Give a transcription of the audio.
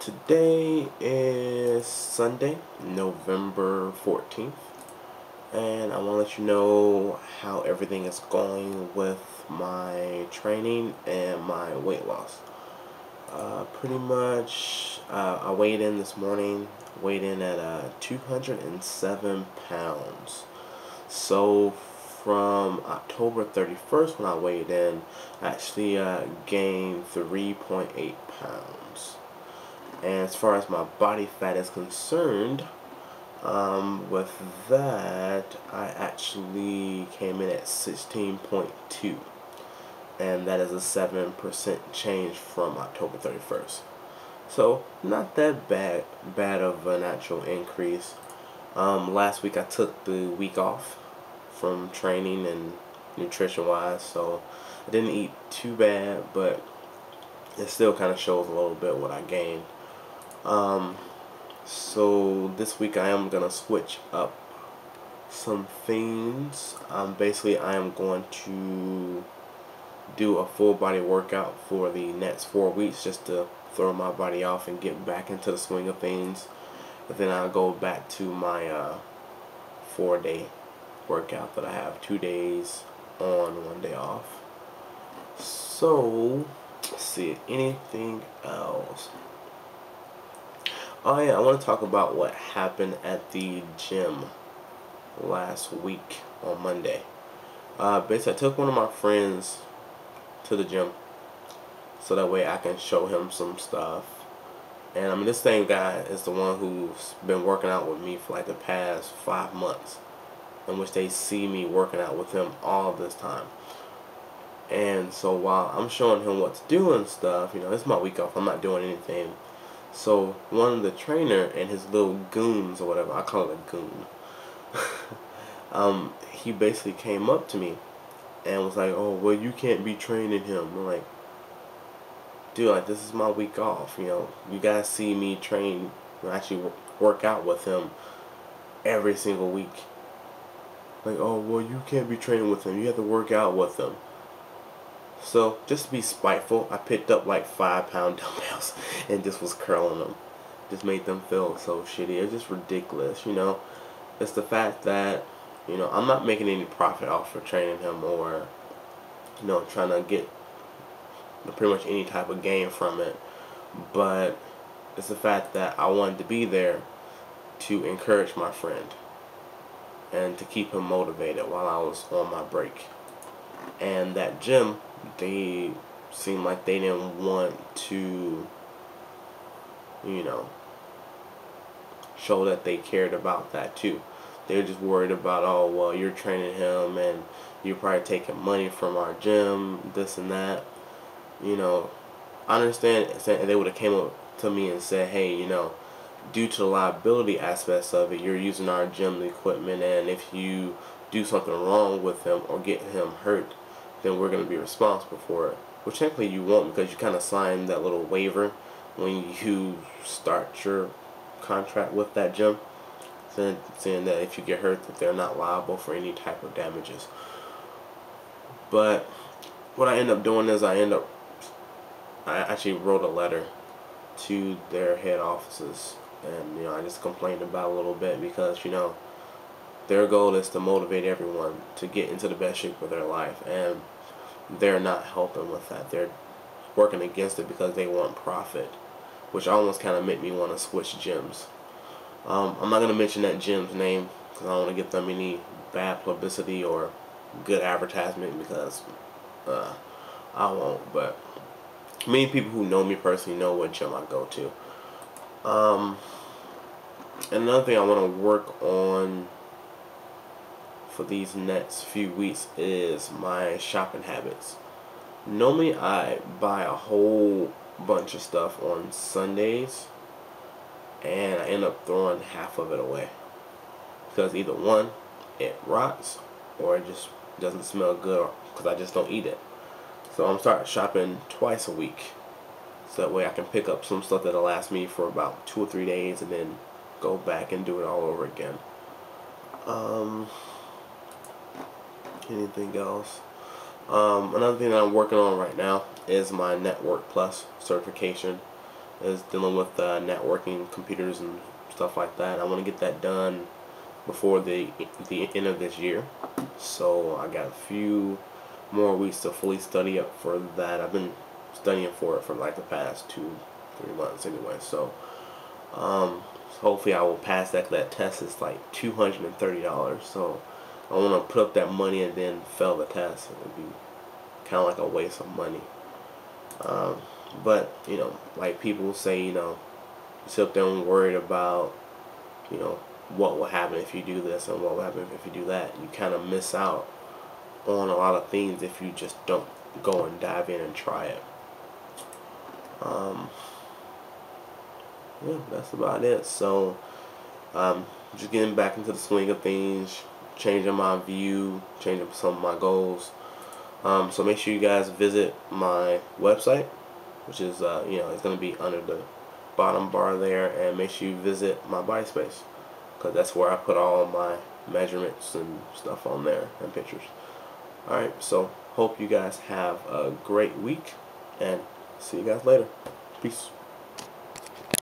Today is Sunday, November 14th, and I want to let you know how everything is going with my training and my weight loss. Pretty much, I weighed in this morning, weighed in at 207 pounds. So from October 31st when I weighed in, I actually gained 3.8 pounds. And as far as my body fat is concerned, with that, I actually came in at 16.2, and that is a 7% change from October 31st. So not that bad of an actual increase. Last week I took the week off from training and nutrition wise, so I didn't eat too bad, but it still kind of shows a little bit what I gained. So this week I am gonna switch up some things. Basically I am going to do a full body workout for the next 4 weeks just to throw my body off and get back into the swing of things. But then I'll go back to my 4-day workout that I have, 2 days on, 1 day off. So let's see, anything else? Oh yeah, I want to talk about what happened at the gym last week on Monday. Basically, I took one of my friends to the gym so that way I can show him some stuff. And I mean, this same guy is the one who's been working out with me for like the past 5 months, in which they see me working out with him all this time. And so while I'm showing him what to do and stuff, you know, it's my week off, I'm not doing anything. So one of the trainer and his little goons or whatever, I call it a goon, he basically came up to me and was like, "Oh, well, you can't be training him." I'm like, dude, like, this is my week off, you know, you guys see me train, actually work out with him every single week. Like, "Oh, well, you can't be training with him, you have to work out with him." So, just to be spiteful, I picked up like 5-pound dumbbells and just was curling them. Just made them feel so shitty. It's just ridiculous, you know. It's the fact that, you know, I'm not making any profit off of training him or, you know, trying to get pretty much any type of gain from it. But it's the fact that I wanted to be there to encourage my friend and to keep him motivated while I was on my break. And that gym, they seemed like they didn't want to, you know, show that they cared about that too. They were just worried about, "Oh, well, you're training him and you're probably taking money from our gym, this and that." You know, I understand if they would have came up to me and said, "Hey, you know, due to the liability aspects of it, you're using our gym equipment, and if you do something wrong with him or get him hurt, then we're going to be responsible for it." Which technically you won't, because you kind of signed that little waiver when you start your contract with that gym, saying that if you get hurt that they're not liable for any type of damages. But what I end up doing is I actually wrote a letter to their head offices, and, you know, I just complained about it a little bit because, you know, their goal is to motivate everyone to get into the best shape of their life, and they're not helping with that. They're working against it because they want profit, which almost kind of made me want to switch gyms. I'm not going to mention that gym's name because I don't want to get them any bad publicity or good advertisement, because I won't, but many people who know me personally know what gym I go to. And another thing I want to work on for these next few weeks is my shopping habits. Normally I buy a whole bunch of stuff on Sundays and I end up throwing half of it away because either one, it rots, or it just doesn't smell good because I just don't eat it. So I'm starting shopping twice a week, so that way I can pick up some stuff that'll last me for about 2 or 3 days and then go back and do it all over again. Anything else? Another thing that I'm working on right now is my Network Plus certification. is dealing with networking computers and stuff like that. I want to get that done before the end of this year. So I got a few more weeks to fully study up for that. I've been studying for it for like the past 2-3 months anyway. So hopefully I will pass that. That test is like $230. So I want to put up that money and then fail the test. It would be kind of like a waste of money. But you know, like people say, you know, you sit up there and worried about, you know, what will happen if you do this and what will happen if you do that. You kind of miss out on a lot of things if you just don't go and dive in and try it. Yeah, that's about it. So just getting back into the swing of things, changing my view, changing some of my goals. So make sure you guys visit my website, which is you know, it's going to be under the bottom bar there, and make sure you visit my MySpace, because that's where I put all my measurements and stuff on there and pictures. Alright, so hope you guys have a great week, and see you guys later. Peace.